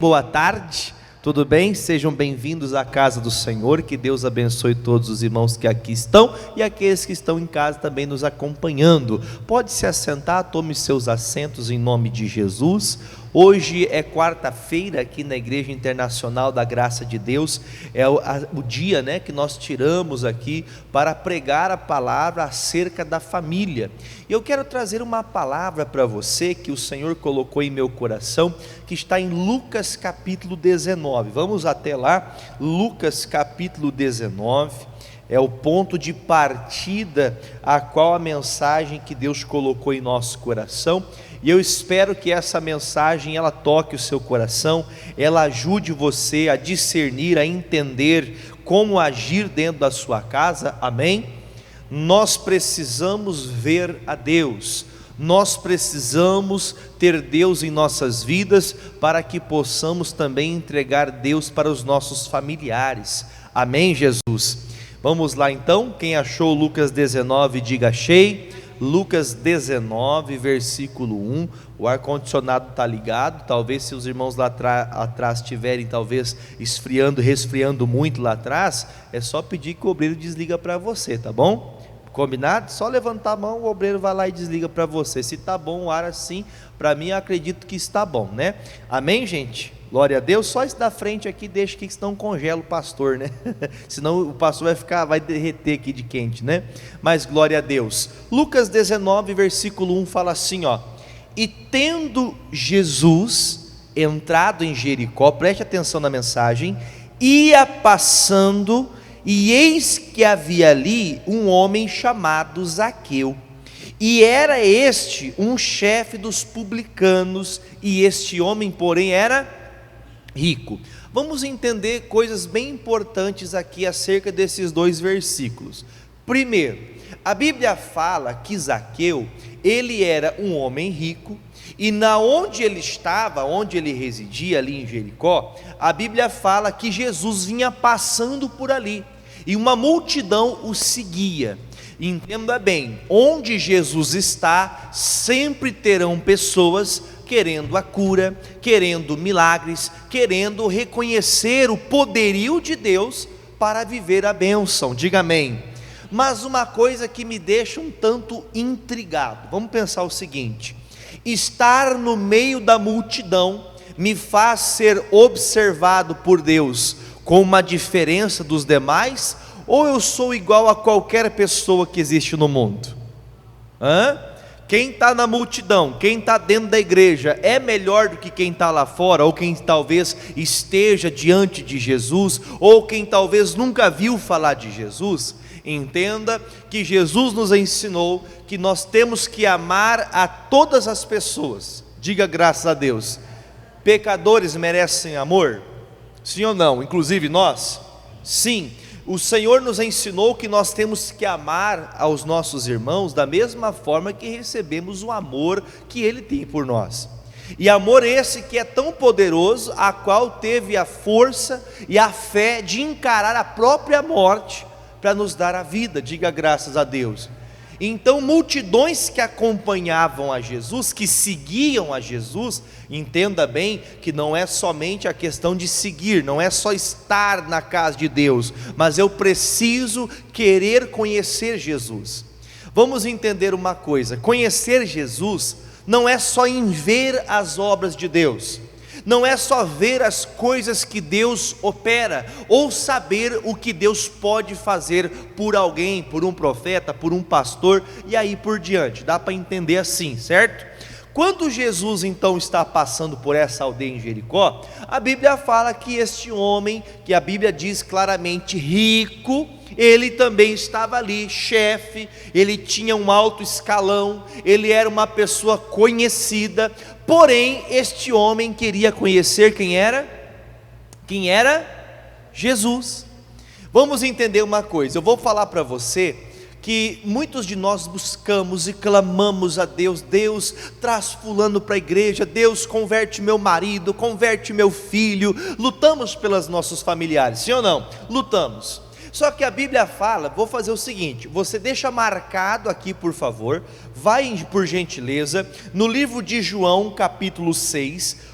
Boa tarde, tudo bem? Sejam bem-vindos à casa do Senhor, que Deus abençoe todos os irmãos que aqui estão e aqueles que estão em casa também nos acompanhando. Pode se assentar, tome seus assentos em nome de Jesus. Hoje é quarta-feira aqui na Igreja Internacional da Graça de Deus, é o dia que nós tiramos aqui para pregar a palavra acerca da família. E eu quero trazer uma palavra para você que o Senhor colocou em meu coração, que está em Lucas capítulo 19. Vamos até lá, Lucas capítulo 19. É o ponto de partida a qual a mensagem que Deus colocou em nosso coração, e eu espero que essa mensagem ela toque o seu coração, ela ajude você a discernir, a entender como agir dentro da sua casa, amém? Nós precisamos ver a Deus, nós precisamos ter Deus em nossas vidas, para que possamos também entregar Deus para os nossos familiares, amém, Jesus? Vamos lá então, quem achou Lucas 19, diga achei. Lucas 19, versículo 1, o ar-condicionado está ligado, talvez se os irmãos lá atrás estiverem talvez resfriando muito lá atrás, é só pedir que o obreiro desliga para você, tá bom? Combinado? Só levantar a mão, o obreiro vai lá e desliga para você. Se está bom o ar assim, para mim eu acredito que está bom, né? Amém, gente? Glória a Deus. Só esse da frente aqui deixa que senão congela o pastor, né? Senão o pastor vai derreter aqui de quente, né? Mas glória a Deus. Lucas 19, versículo 1 fala assim, ó: e tendo Jesus entrado em Jericó, preste atenção na mensagem, ia passando, e eis que havia ali um homem chamado Zaqueu, e era este um chefe dos publicanos, e este homem porém era rico. Vamos entender coisas bem importantes aqui acerca desses dois versículos. Primeiro, a Bíblia fala que Zaqueu, ele era um homem rico, e na onde ele estava, onde ele residia ali em Jericó, a Bíblia fala que Jesus vinha passando por ali, e uma multidão o seguia. Entenda bem, onde Jesus está, sempre terão pessoas querendo a cura, querendo milagres, querendo reconhecer o poderio de Deus para viver a bênção, diga amém. Mas uma coisa que me deixa um tanto intrigado, vamos pensar o seguinte: estar no meio da multidão me faz ser observado por Deus com uma diferença dos demais, ou eu sou igual a qualquer pessoa que existe no mundo? Quem está na multidão, quem está dentro da igreja, é melhor do que quem está lá fora, ou quem talvez esteja diante de Jesus, ou quem talvez nunca viu falar de Jesus? Entenda que Jesus nos ensinou que nós temos que amar a todas as pessoas, diga graças a Deus. Pecadores merecem amor? Sim ou não? Inclusive nós? Sim. O Senhor nos ensinou que nós temos que amar aos nossos irmãos da mesma forma que recebemos o amor que Ele tem por nós. E amor esse que é tão poderoso, a qual teve a força e a fé de encarar a própria morte para nos dar a vida, diga graças a Deus. Então multidões que acompanhavam a Jesus, que seguiam a Jesus, entenda bem que não é somente a questão de seguir, não é só estar na casa de Deus, mas eu preciso querer conhecer Jesus. Vamos entender uma coisa: conhecer Jesus não é só em ver as obras de Deus, não é só ver as coisas que Deus opera, ou saber o que Deus pode fazer por alguém, por um profeta, por um pastor, e aí por diante, dá para entender assim, certo? Quando Jesus então está passando por essa aldeia em Jericó, a Bíblia fala que este homem, que a Bíblia diz claramente rico, ele também estava ali, chefe, ele tinha um alto escalão, ele era uma pessoa conhecida, porém este homem queria conhecer quem era? Quem era? Jesus. Vamos entender uma coisa, eu vou falar para você que muitos de nós buscamos e clamamos a Deus: Deus, traz fulano para a igreja, Deus, converte meu marido, converte meu filho, lutamos pelos nossos familiares, sim ou não? Lutamos. Só que a Bíblia fala, vou fazer o seguinte, você deixa marcado aqui por favor, vai por gentileza, no livro de João capítulo 6,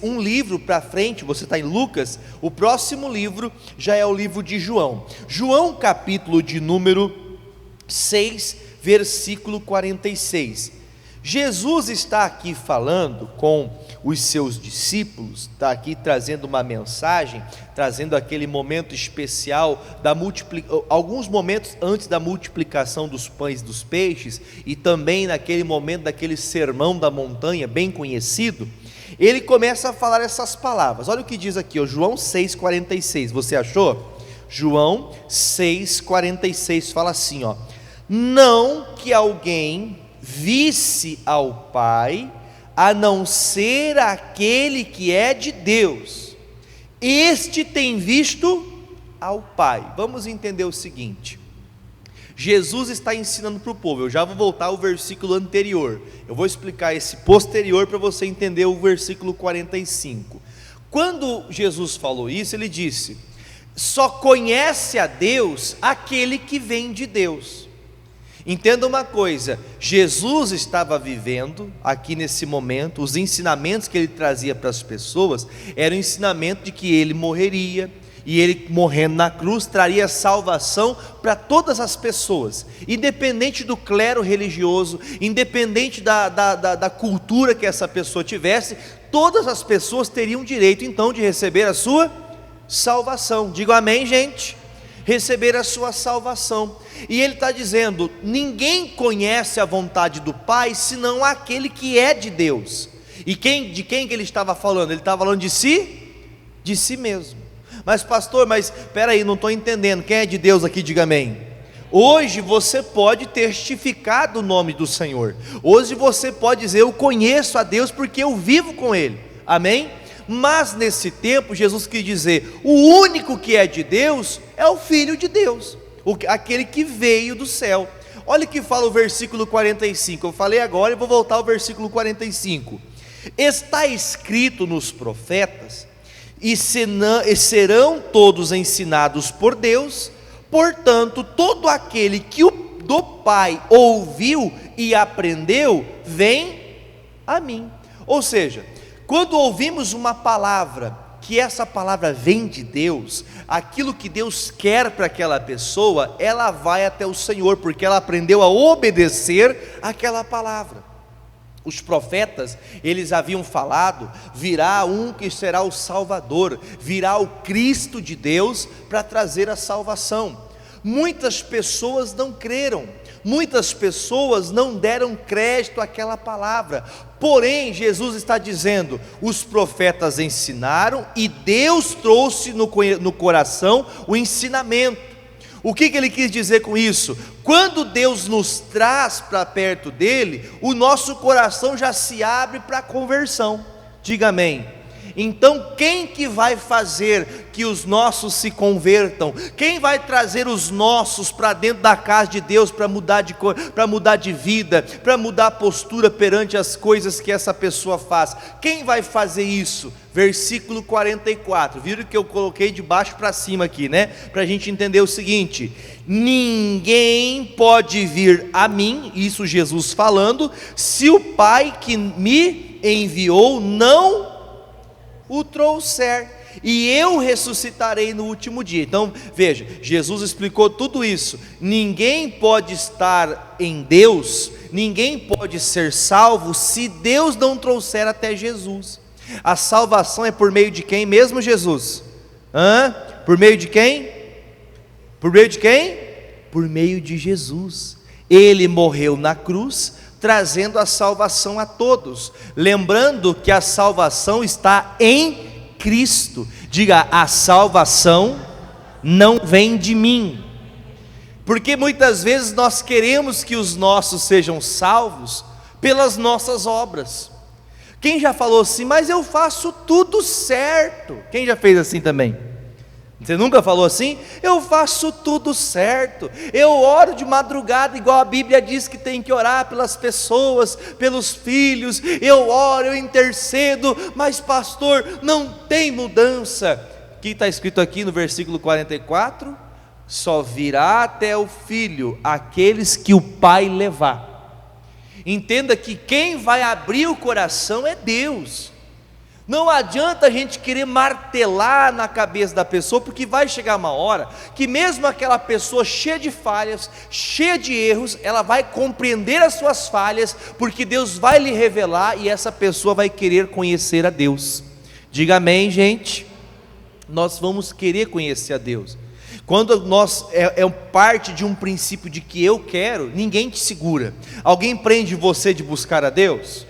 um livro para frente, você está em Lucas, o próximo livro já é o livro de João. João capítulo de número 6, versículo 46. Jesus está aqui falando com os seus discípulos, está aqui trazendo uma mensagem, trazendo aquele momento especial, alguns momentos antes da multiplicação dos pães e dos peixes, e também naquele momento daquele sermão da montanha, bem conhecido. Ele começa a falar essas palavras, olha o que diz aqui, João 6,46, você achou? João 6,46 fala assim, não que alguém visse ao Pai, a não ser aquele que é de Deus, este tem visto ao Pai. Vamos entender o seguinte, Jesus está ensinando para o povo, eu já vou voltar ao versículo anterior, eu vou explicar esse posterior para você entender o versículo 45, quando Jesus falou isso, ele disse, só conhece a Deus aquele que vem de Deus. Entenda uma coisa, Jesus estava vivendo aqui nesse momento, os ensinamentos que ele trazia para as pessoas, era o ensinamento de que ele morreria, e ele morrendo na cruz, traria salvação para todas as pessoas, independente do clero religioso, independente da cultura que essa pessoa tivesse, todas as pessoas teriam direito então de receber a sua salvação, digo amém gente? Receber a sua salvação, e ele está dizendo, ninguém conhece a vontade do Pai, senão aquele que é de Deus, e de quem que ele estava falando? Ele estava falando de si mesmo, mas pastor, espera aí, não estou entendendo, quem é de Deus aqui, diga amém. Hoje você pode testificar do nome do Senhor, hoje você pode dizer, eu conheço a Deus porque eu vivo com Ele, amém? Mas nesse tempo Jesus quis dizer, o único que é de Deus é o Filho de Deus, aquele que veio do céu. Olha o que fala o versículo 45, eu falei agora e vou voltar ao versículo 45, está escrito nos profetas, e serão todos ensinados por Deus, portanto todo aquele que do Pai ouviu e aprendeu, vem a mim. Ou seja, quando ouvimos uma palavra, que essa palavra vem de Deus, aquilo que Deus quer para aquela pessoa, ela vai até o Senhor, porque ela aprendeu a obedecer aquela palavra. Os profetas, eles haviam falado, virá um que será o Salvador, virá o Cristo de Deus para trazer a salvação. Muitas pessoas não creram, muitas pessoas não deram crédito àquela palavra, porém Jesus está dizendo, os profetas ensinaram e Deus trouxe no coração o ensinamento. O que ele quis dizer com isso? Quando Deus nos traz para perto dele, o nosso coração já se abre para a conversão, diga amém. Então quem que vai fazer que os nossos se convertam? Quem vai trazer os nossos para dentro da casa de Deus para mudar de vida, para mudar a postura perante as coisas que essa pessoa faz? Quem vai fazer isso? Versículo 44, viram que eu coloquei de baixo para cima aqui, né? Para a gente entender o seguinte, ninguém pode vir a mim, isso Jesus falando, se o Pai que me enviou não o trouxer, e eu ressuscitarei no último dia. Então veja, Jesus explicou tudo isso, ninguém pode estar em Deus, ninguém pode ser salvo, se Deus não trouxer até Jesus. A salvação é por meio de quem mesmo, Jesus? Por meio de quem? Por meio de quem? Por meio de Jesus. Ele morreu na cruz, trazendo a salvação a todos, lembrando que a salvação está em Cristo. Diga, a salvação não vem de mim, porque muitas vezes nós queremos que os nossos sejam salvos pelas nossas obras. Quem já falou assim, mas eu faço tudo certo? Quem já fez assim também? Você nunca falou assim? Eu faço tudo certo, eu oro de madrugada, igual a Bíblia diz que tem que orar pelas pessoas, pelos filhos, eu oro, eu intercedo, mas pastor, não tem mudança. que está escrito aqui no versículo 44? Só virá até o Filho aqueles que o Pai levar. Entenda que quem vai abrir o coração é Deus. Não adianta a gente querer martelar na cabeça da pessoa, porque vai chegar uma hora que mesmo aquela pessoa cheia de falhas, cheia de erros, ela vai compreender as suas falhas, porque Deus vai lhe revelar e essa pessoa vai querer conhecer a Deus. Diga amém, gente. Nós vamos querer conhecer a Deus. Quando nós é parte de um princípio de que eu quero, ninguém te segura. Alguém prende você de buscar a Deus?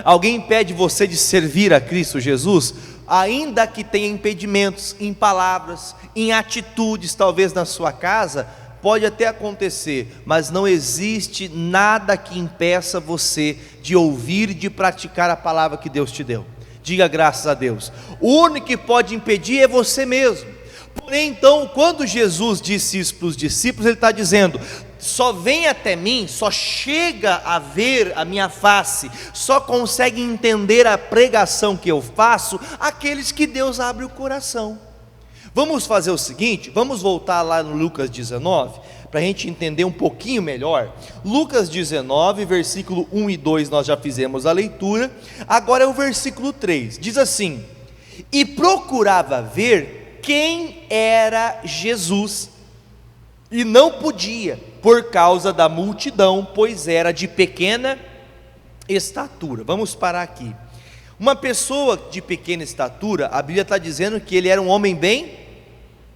Alguém impede você de servir a Cristo Jesus? Ainda que tenha impedimentos em palavras, em atitudes, talvez na sua casa, pode até acontecer, mas não existe nada que impeça você de ouvir e de praticar a palavra que Deus te deu. Diga graças a Deus. O único que pode impedir é você mesmo. Porém, então, quando Jesus disse isso para os discípulos, Ele está dizendo: só vem até mim, só chega a ver a minha face, só consegue entender a pregação que eu faço, aqueles que Deus abre o coração. Vamos fazer o seguinte, vamos voltar lá no Lucas 19, para a gente entender um pouquinho melhor. Lucas 19, versículo 1 e 2, nós já fizemos a leitura, agora é o versículo 3, diz assim: e procurava ver quem era Jesus, e não podia, por causa da multidão, pois era de pequena estatura. Vamos parar aqui. Uma pessoa de pequena estatura, a Bíblia está dizendo que ele era um homem bem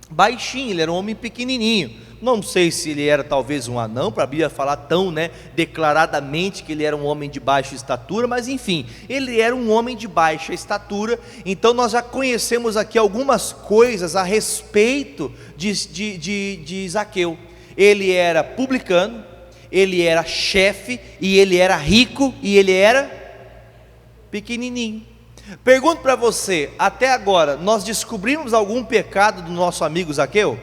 baixinho, ele era um homem pequenininho. Não sei se ele era talvez um anão, para a Bíblia falar tão declaradamente que ele era um homem de baixa estatura, mas enfim, ele era um homem de baixa estatura. Então nós já conhecemos aqui algumas coisas a respeito de Zaqueu. Ele era publicano, ele era chefe, e ele era rico, e ele era pequenininho. Pergunto para você, até agora, nós descobrimos algum pecado do nosso amigo Zaqueu?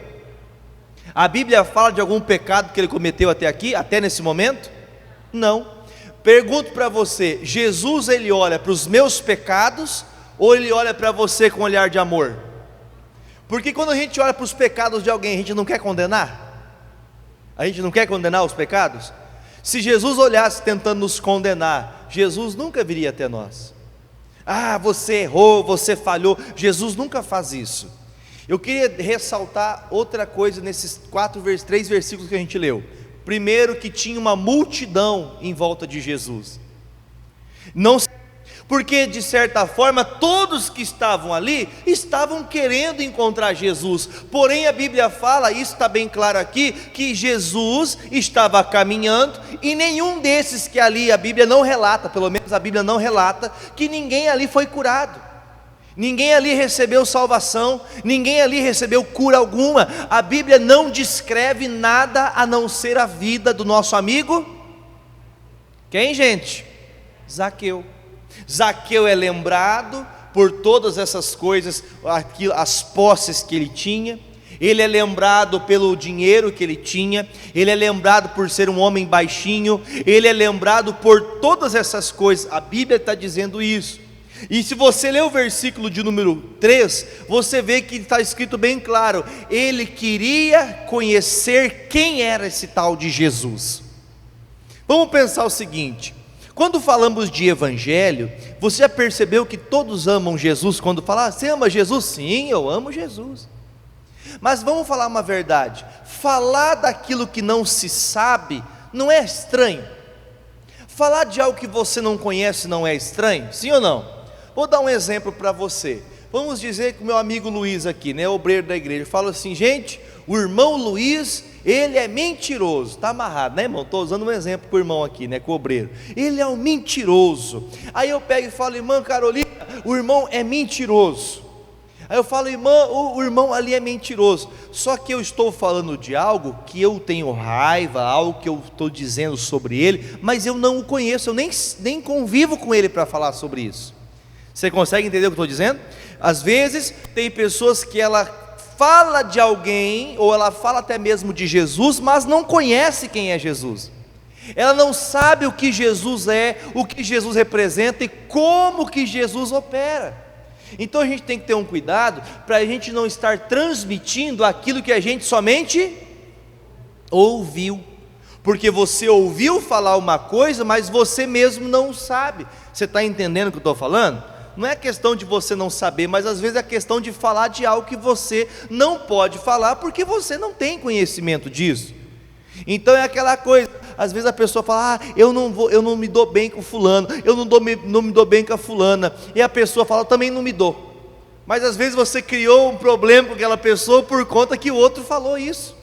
A Bíblia fala de algum pecado que ele cometeu até aqui, até nesse momento? Não. Pergunto para você, Jesus ele olha para os meus pecados, ou ele olha para você com um olhar de amor? Porque quando a gente olha para os pecados de alguém, a gente não quer condenar? A gente não quer condenar os pecados? Se Jesus olhasse tentando nos condenar, Jesus nunca viria até nós. Ah, você errou, você falhou. Jesus nunca faz isso. Eu queria ressaltar outra coisa nesses 3 versículos que a gente leu. Primeiro, que tinha uma multidão em volta de Jesus. Não, porque de certa forma todos que estavam ali estavam querendo encontrar Jesus. Porém a Bíblia fala, isso está bem claro aqui, que Jesus estava caminhando e nenhum desses que ali, a Bíblia não relata, pelo menos a Bíblia não relata, que ninguém ali foi curado. Ninguém ali recebeu salvação, ninguém ali recebeu cura alguma. A Bíblia não descreve nada a não ser a vida do nosso amigo. Quem, gente? Zaqueu. Zaqueu é lembrado por todas essas coisas, as posses que ele tinha. Ele é lembrado pelo dinheiro que ele tinha. Ele é lembrado por ser um homem baixinho. Ele é lembrado por todas essas coisas. A Bíblia está dizendo isso. E se você ler o versículo de número 3, você vê que está escrito bem claro: ele queria conhecer quem era esse tal de Jesus. Vamos pensar o seguinte: quando falamos de evangelho, você já percebeu que todos amam Jesus? Quando falar, você ama Jesus? Sim, eu amo Jesus. Mas vamos falar uma verdade: falar daquilo que não se sabe não é estranho? Falar de algo que você não conhece não é estranho? Sim ou não? Vou dar um exemplo para você. Vamos dizer que o meu amigo Luiz aqui, obreiro da igreja, fala assim: gente, o irmão Luiz, ele é mentiroso. Está amarrado, né, irmão? Estou usando um exemplo com o irmão aqui, com o obreiro. Ele é um mentiroso. Aí eu pego e falo: irmã Carolina, o irmão é mentiroso. Aí eu falo: irmã, o irmão ali é mentiroso. Só que eu estou falando de algo que eu tenho raiva, algo que eu estou dizendo sobre ele, mas eu não o conheço, eu nem convivo com ele para falar sobre isso. Você consegue entender o que eu estou dizendo? Às vezes tem pessoas que ela fala de alguém, ou ela fala até mesmo de Jesus, mas não conhece quem é Jesus. Ela não sabe o que Jesus é, o que Jesus representa e como que Jesus opera. Então a gente tem que ter um cuidado para a gente não estar transmitindo aquilo que a gente somente ouviu, porque você ouviu falar uma coisa, mas você mesmo não sabe. Você está entendendo o que eu estou falando? Não é questão de você não saber, mas às vezes é questão de falar de algo que você não pode falar, porque você não tem conhecimento disso. Então é aquela coisa, às vezes a pessoa fala, eu não me dou bem com fulano, eu não me dou bem com a fulana, e a pessoa fala, eu também não me dou. Mas às vezes você criou um problema com aquela pessoa por conta que o outro falou isso.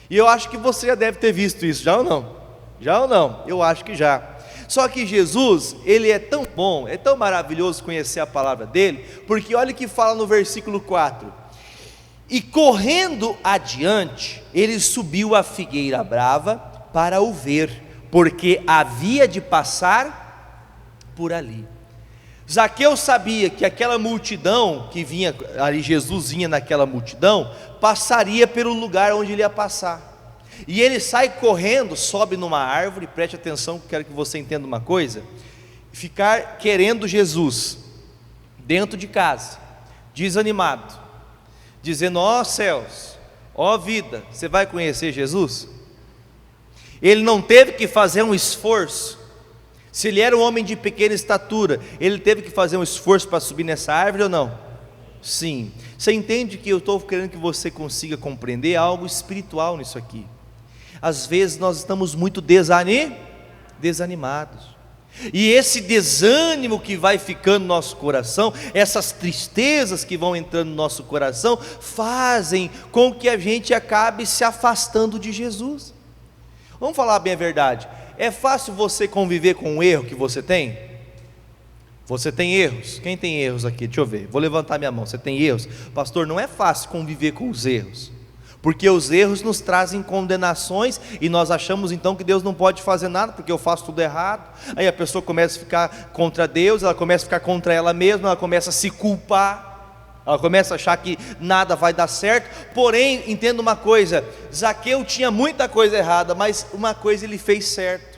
E eu acho que você já deve ter visto isso, já ou não? Já ou não? Eu acho que já. Só que Jesus, Ele é tão bom, é tão maravilhoso conhecer a palavra dEle, porque olha o que fala no versículo 4: e correndo adiante, ele subiu a figueira brava para o ver, porque havia de passar por ali. Zaqueu sabia que aquela multidão que vinha ali, Jesus vinha naquela multidão, passaria pelo lugar onde ele ia passar, e ele sai correndo, sobe numa árvore, preste atenção, quero que você entenda uma coisa, ficar querendo Jesus, dentro de casa, desanimado, dizendo, ó céus, ó vida, você vai conhecer Jesus? Ele não teve que fazer um esforço. Se ele era um homem de pequena estatura, ele teve que fazer um esforço para subir nessa árvore ou não? Sim. Você entende que eu estou querendo que você consiga compreender algo espiritual nisso aqui? Às vezes nós estamos muito desanimados, e esse desânimo que vai ficando no nosso coração, essas tristezas que vão entrando no nosso coração, fazem com que a gente acabe se afastando de Jesus. Vamos falar bem a verdade, é fácil você conviver com o erro que você tem? Você tem erros? Quem tem erros aqui? Deixa eu ver, vou levantar minha mão. Você tem erros? Pastor, não é fácil conviver com os erros, porque os erros nos trazem condenações, e nós achamos então que Deus não pode fazer nada, porque eu faço tudo errado. Aí a pessoa começa a ficar contra Deus, ela começa a ficar contra ela mesma, ela começa a se culpar, ela começa a achar que nada vai dar certo. Porém, entenda uma coisa, Zaqueu tinha muita coisa errada, mas uma coisa ele fez certo,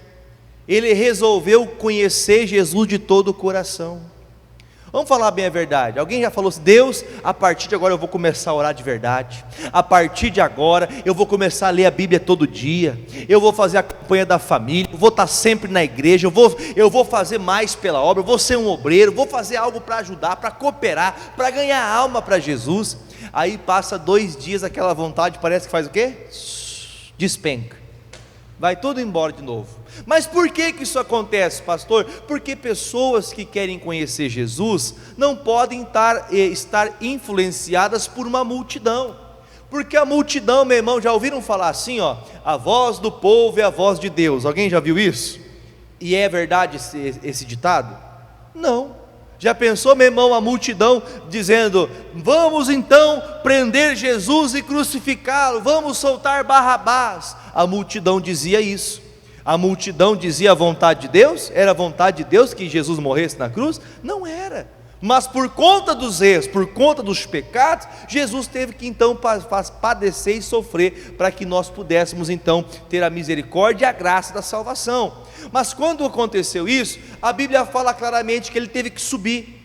ele resolveu conhecer Jesus de todo o coração. Vamos falar bem a verdade, alguém já falou assim, Deus, a partir de agora eu vou começar a orar de verdade, a partir de agora eu vou começar a ler a Bíblia todo dia, eu vou fazer a campanha da família, eu vou estar sempre na igreja, eu vou fazer mais pela obra, eu vou ser um obreiro, vou fazer algo para ajudar, para cooperar, para ganhar alma para Jesus. Aí passa 2 dias, aquela vontade parece que faz o quê? Despenca, vai tudo embora de novo. Mas por que isso acontece, pastor? Porque pessoas que querem conhecer Jesus não podem estar influenciadas por uma multidão, porque a multidão, meu irmão, já ouviram falar assim, ó, a voz do povo é a voz de Deus? Alguém já viu isso? E é verdade esse ditado? Não. Já pensou, meu irmão, a multidão dizendo, vamos então prender Jesus e crucificá-lo, vamos soltar Barrabás? A multidão dizia isso. A multidão dizia a vontade de Deus? Era a vontade de Deus que Jesus morresse na cruz? Não era. Mas por conta dos erros, por conta dos pecados, Jesus teve que então padecer e sofrer, para que nós pudéssemos então ter a misericórdia e a graça da salvação. Mas quando aconteceu isso, a Bíblia fala claramente que ele teve que subir.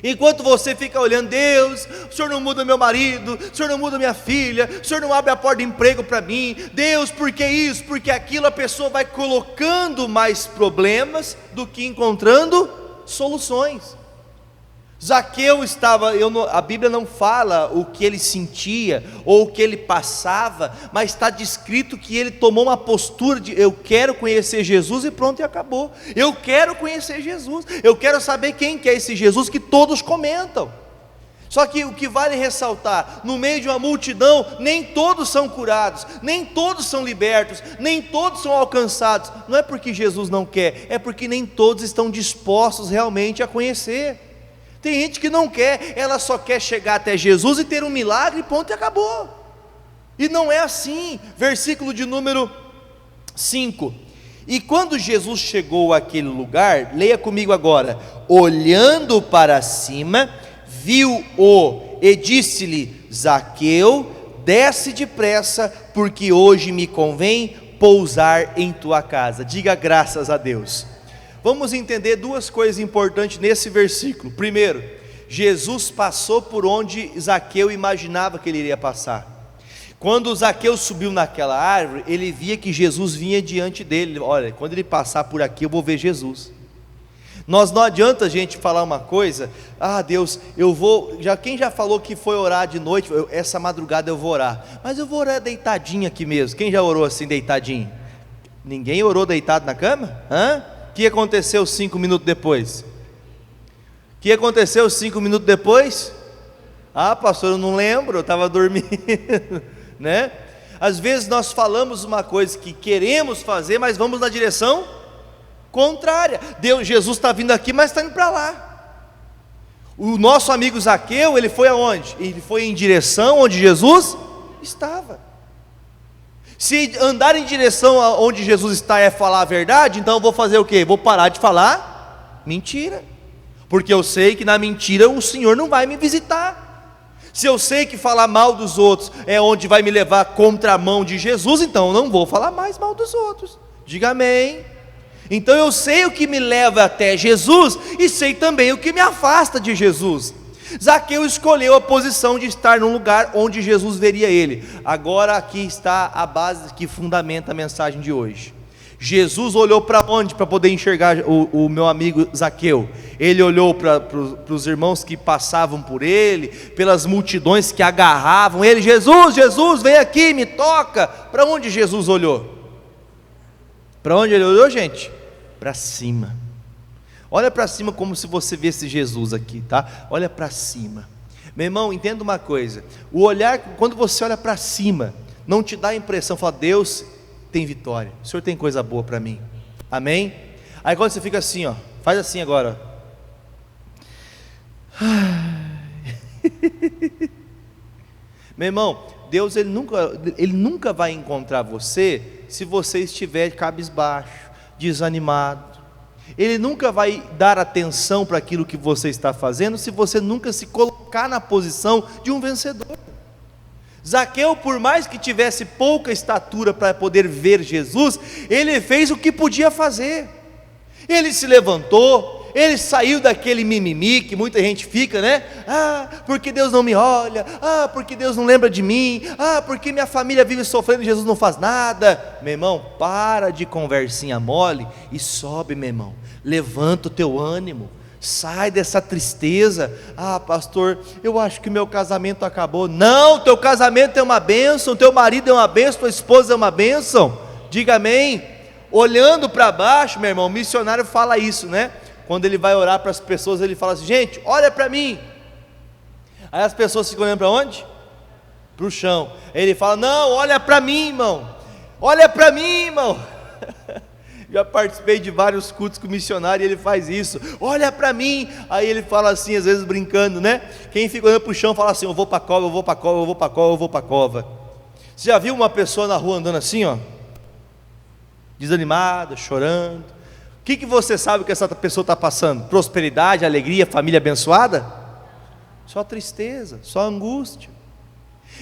Enquanto você fica olhando, Deus, o Senhor não muda meu marido, o Senhor não muda minha filha, o Senhor não abre a porta de emprego para mim, Deus, por que isso, porque aquilo, a pessoa vai colocando mais problemas do que encontrando soluções. Zaqueu estava, a Bíblia não fala o que ele sentia ou o que ele passava, mas está descrito que ele tomou uma postura de eu quero conhecer Jesus, e pronto, e acabou. Eu quero conhecer Jesus, eu quero saber quem que é esse Jesus que todos comentam. Só que o que vale ressaltar, no meio de uma multidão, nem todos são curados, nem todos são libertos, nem todos são alcançados. Não é porque Jesus não quer, é porque nem todos estão dispostos realmente a conhecer. Tem gente que não quer, ela só quer chegar até Jesus e ter um milagre, ponto, e acabou. E não é assim. Versículo de número 5: e quando Jesus chegou àquele lugar, leia comigo agora, olhando para cima, viu-o e disse-lhe, Zaqueu, desce depressa, porque hoje me convém pousar em tua casa. Diga graças a Deus. Vamos entender 2 coisas importantes nesse versículo. Primeiro, Jesus passou por onde Zaqueu imaginava que ele iria passar. Quando Zaqueu subiu naquela árvore, ele via que Jesus vinha diante dele. Olha, quando ele passar por aqui eu vou ver Jesus. Não adianta a gente falar uma coisa, Deus, eu vou, quem já falou que foi orar de noite, essa madrugada eu vou orar, mas eu vou orar deitadinho aqui mesmo. Quem já orou assim deitadinho? Ninguém orou deitado na cama? O que aconteceu 5 minutos depois? O que aconteceu 5 minutos depois? Pastor, eu não lembro, eu estava dormindo, né? Às vezes nós falamos uma coisa que queremos fazer, mas vamos na direção contrária. Jesus está vindo aqui, mas está indo para lá. O nosso amigo Zaqueu, ele foi aonde? Ele foi em direção onde Jesus estava. Se andar em direção aonde Jesus está é falar a verdade, então eu vou fazer o quê? Vou parar de falar mentira, porque eu sei que na mentira o Senhor não vai me visitar. Se eu sei que falar mal dos outros é onde vai me levar contra a mão de Jesus, então eu não vou falar mais mal dos outros. Diga amém. Então eu sei o que me leva até Jesus e sei também o que me afasta de Jesus. Zaqueu escolheu a posição de estar num lugar onde Jesus veria ele. Agora aqui está a base que fundamenta a mensagem de hoje. Jesus olhou para onde para poder enxergar o meu amigo Zaqueu? Ele olhou para os irmãos que passavam por ele, pelas multidões que agarravam ele. Jesus, vem aqui, me toca. Para onde Jesus olhou? Para onde ele olhou, gente? Para cima. Olha para cima como se você visse Jesus aqui, tá? Olha para cima. Meu irmão, entenda uma coisa. O olhar, quando você olha para cima, não te dá a impressão, fala, Deus tem vitória, o Senhor tem coisa boa para mim. Amém? Aí quando você fica assim, ó, faz assim agora. Meu irmão, Deus ele nunca vai encontrar você se você estiver cabisbaixo, desanimado. Ele nunca vai dar atenção para aquilo que você está fazendo se você nunca se colocar na posição de um vencedor. Zaqueu, por mais que tivesse pouca estatura para poder ver Jesus, ele fez o que podia fazer. Ele se levantou, ele saiu daquele mimimi que muita gente fica, né? Porque Deus não me olha, porque Deus não lembra de mim, porque minha família vive sofrendo e Jesus não faz nada. Meu irmão, para de conversinha mole e sobe, meu irmão, levanta o teu ânimo, sai dessa tristeza. Pastor, eu acho que meu casamento acabou. Não, teu casamento é uma bênção, teu marido é uma bênção, tua esposa é uma bênção. Diga amém. Olhando para baixo, meu irmão, o missionário fala isso, né? Quando ele vai orar para as pessoas, ele fala assim, gente, olha para mim. Aí as pessoas ficam olhando para onde? Para o chão. Aí ele fala, não, olha para mim, irmão. Olha para mim, irmão. Já participei de vários cultos com o missionário e ele faz isso. Olha para mim. Aí ele fala assim, às vezes brincando, né? Quem fica olhando para o chão fala assim, eu vou para a cova, eu vou para a cova, eu vou para a cova, eu vou para a cova. Você já viu uma pessoa na rua andando assim, ó? Desanimada, chorando. O que você sabe que essa pessoa está passando? Prosperidade, alegria, família abençoada? Só tristeza, só angústia.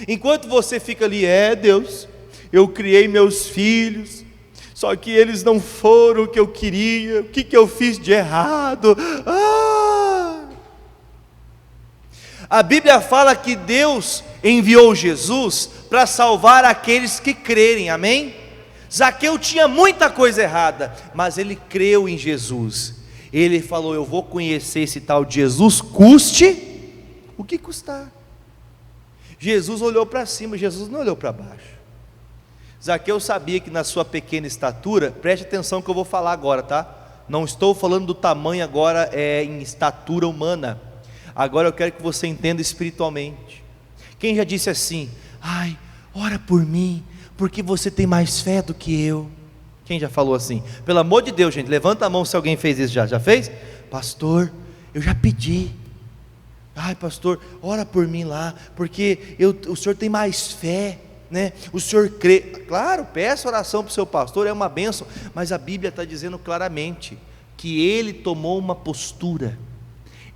Enquanto você fica ali, Deus, eu criei meus filhos, só que eles não foram o que eu queria, o que eu fiz de errado? A Bíblia fala que Deus enviou Jesus para salvar aqueles que crerem, amém? Zaqueu tinha muita coisa errada, mas ele creu em Jesus. Ele falou, eu vou conhecer esse tal de Jesus, custe o que custar. Jesus olhou para cima, Jesus não olhou para baixo. Zaqueu sabia que na sua pequena estatura, preste atenção que eu vou falar agora, tá? Não estou falando do tamanho agora em estatura humana. Agora eu quero que você entenda espiritualmente. Quem já disse assim, ora por mim, porque você tem mais fé do que eu? Quem já falou assim? Pelo amor de Deus, gente, levanta a mão se alguém fez isso já. Já fez? Pastor, eu já pedi. Pastor, ora por mim lá, porque o senhor tem mais fé, né? O senhor crê. Claro, peça oração para o seu pastor, é uma bênção. Mas a Bíblia está dizendo claramente que ele tomou uma postura.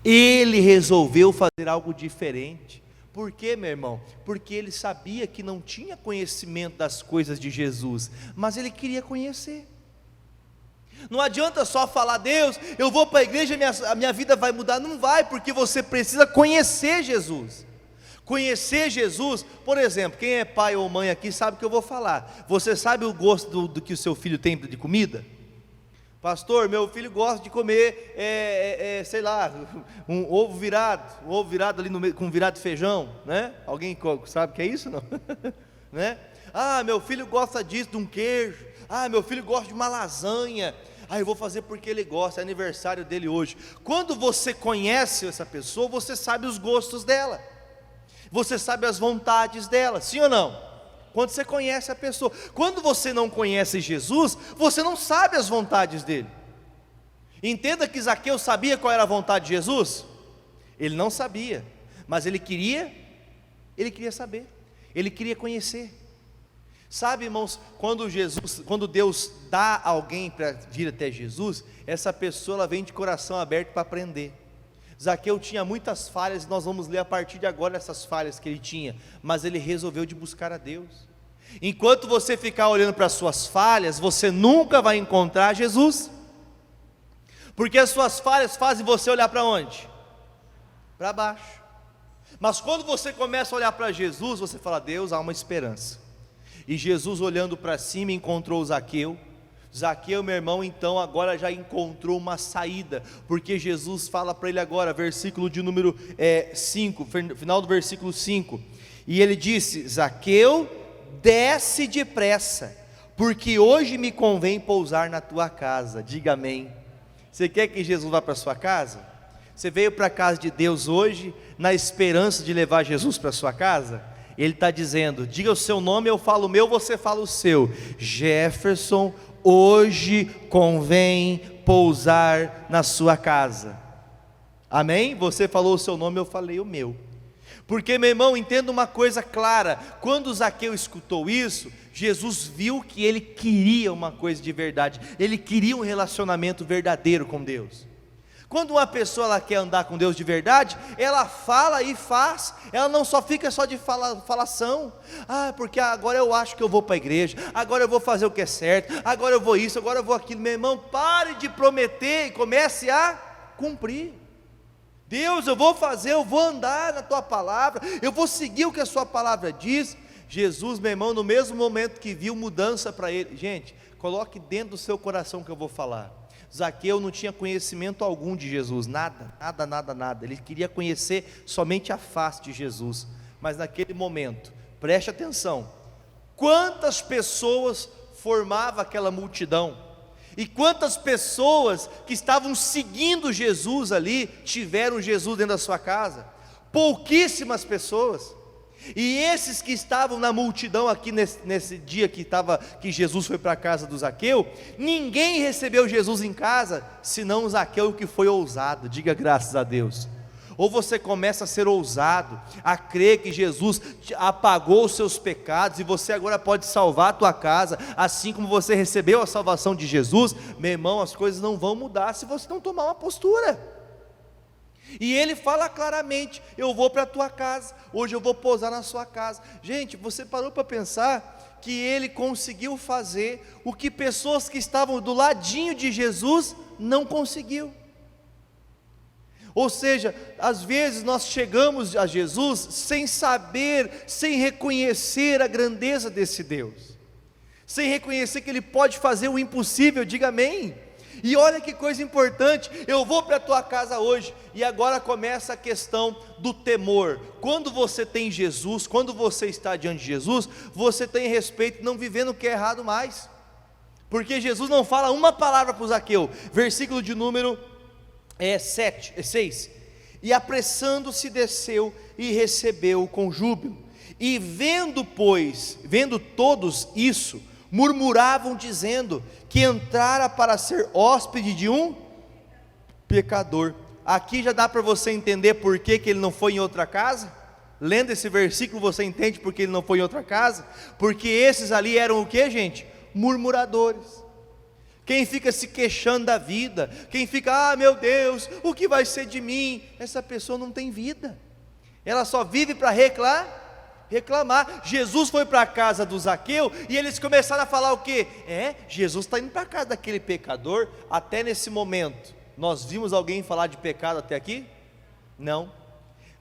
Ele resolveu fazer algo diferente. Por quê, meu irmão? Porque ele sabia que não tinha conhecimento das coisas de Jesus, mas ele queria conhecer. Não adianta só falar: Deus, eu vou para a igreja, a minha vida vai mudar. Não vai, porque você precisa conhecer Jesus. Conhecer Jesus, por exemplo, quem é pai ou mãe aqui sabe o que eu vou falar. Você sabe o gosto do que o seu filho tem de comida? Pastor, meu filho gosta de comer, sei lá, um ovo virado ali no meio, com virado de feijão, né? Alguém sabe o que é isso, não? Né? Ah, meu filho gosta disso, de um queijo. Ah, meu filho gosta de uma lasanha. Ah, eu vou fazer porque ele gosta, é aniversário dele hoje. Quando você conhece essa pessoa, você sabe os gostos dela, você sabe as vontades dela, sim ou não? Quando você conhece a pessoa. Quando você não conhece Jesus, você não sabe as vontades dele. Entenda que Zaqueu sabia qual era a vontade de Jesus? Ele não sabia, mas ele queria saber, ele queria conhecer. Sabe, irmãos, quando Deus dá alguém para vir até Jesus, essa pessoa ela vem de coração aberto para aprender. Zaqueu tinha muitas falhas, nós vamos ler a partir de agora essas falhas que ele tinha, mas ele resolveu de buscar a Deus. Enquanto você ficar olhando para as suas falhas, você nunca vai encontrar Jesus, porque as suas falhas fazem você olhar para onde? Para baixo. Mas quando você começa a olhar para Jesus, você fala: Deus, há uma esperança. E Jesus, olhando para cima, encontrou Zaqueu. Zaqueu, meu irmão, então agora já encontrou uma saída, porque Jesus fala para ele agora, versículo de número 5, final do versículo 5, e ele disse: Zaqueu, desce depressa, porque hoje me convém pousar na tua casa. Diga amém. Você quer que Jesus vá para a sua casa? Você veio para a casa de Deus hoje, na esperança de levar Jesus para a sua casa? Ele está dizendo: diga o seu nome, eu falo o meu, você fala o seu. Jefferson, hoje convém pousar na sua casa. Amém? Você falou o seu nome, eu falei o meu. Porque, meu irmão, entenda uma coisa clara: quando Zaqueu escutou isso, Jesus viu que ele queria uma coisa de verdade, ele queria um relacionamento verdadeiro com Deus. Quando uma pessoa ela quer andar com Deus de verdade, ela fala e faz, ela não só fica só de falação. Ah, porque agora eu acho que eu vou para a igreja, agora eu vou fazer o que é certo, agora eu vou isso, agora eu vou aquilo. Meu irmão, pare de prometer e comece a cumprir. Deus, eu vou fazer, eu vou andar na tua palavra, eu vou seguir o que a sua palavra diz. Jesus, meu irmão, no mesmo momento que viu mudança para ele, gente, coloque dentro do seu coração o que eu vou falar. Zaqueu não tinha conhecimento algum de Jesus, nada, ele queria conhecer somente a face de Jesus, mas naquele momento, preste atenção, quantas pessoas formava aquela multidão, e quantas pessoas que estavam seguindo Jesus ali, tiveram Jesus dentro da sua casa? Pouquíssimas pessoas. E esses que estavam na multidão aqui nesse dia que Jesus foi para a casa do Zaqueu, ninguém recebeu Jesus em casa, senão o Zaqueu que foi ousado. Diga graças a Deus. Ou você começa a ser ousado, a crer que Jesus apagou os seus pecados, e você agora pode salvar a tua casa, assim como você recebeu a salvação de Jesus. Meu irmão, as coisas não vão mudar se você não tomar uma postura. E ele fala claramente: eu vou para a tua casa, hoje eu vou pousar na sua casa. Gente, você parou para pensar que ele conseguiu fazer o que pessoas que estavam do ladinho de Jesus não conseguiu? Ou seja, às vezes nós chegamos a Jesus sem saber, sem reconhecer a grandeza desse Deus, sem reconhecer que Ele pode fazer o impossível. Diga amém. E olha que coisa importante, eu vou para a tua casa hoje, e agora começa a questão do temor. Quando você tem Jesus, quando você está diante de Jesus, você tem respeito, não vivendo o que é errado mais, porque Jesus não fala uma palavra para o Zaqueu. Versículo de número 6, e apressando-se desceu e recebeu com júbilo, e vendo todos isso, murmuravam dizendo que entrara para ser hóspede de um pecador. Aqui já dá para você entender por que ele não foi em outra casa? Lendo esse versículo você entende por que ele não foi em outra casa? Porque esses ali eram o que, gente? Murmuradores. Quem fica se queixando da vida, quem fica: ah, meu Deus, o que vai ser de mim? Essa pessoa não tem vida, ela só vive para reclamar. Jesus foi para a casa do Zaqueu e eles começaram a falar o quê? Jesus está indo para a casa daquele pecador. Até nesse momento, nós vimos alguém falar de pecado até aqui? Não.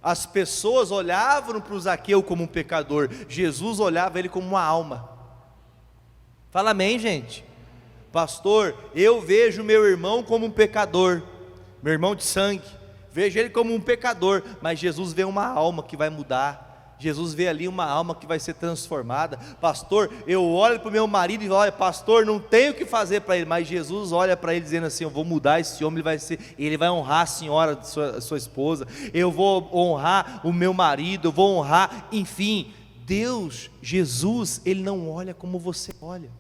As pessoas olhavam para o Zaqueu como um pecador, Jesus olhava ele como uma alma. Fala amém, gente. Pastor, eu vejo meu irmão como um pecador, meu irmão de sangue, vejo ele como um pecador, mas Jesus vê uma alma que vai mudar, Jesus vê ali uma alma que vai ser transformada. Pastor, eu olho para o meu marido e olha, pastor, não tenho o que fazer para ele, mas Jesus olha para ele dizendo assim: eu vou mudar esse homem, ele vai honrar a senhora, sua esposa, eu vou honrar o meu marido, eu vou honrar, enfim, Deus, Jesus, Ele não olha como você olha.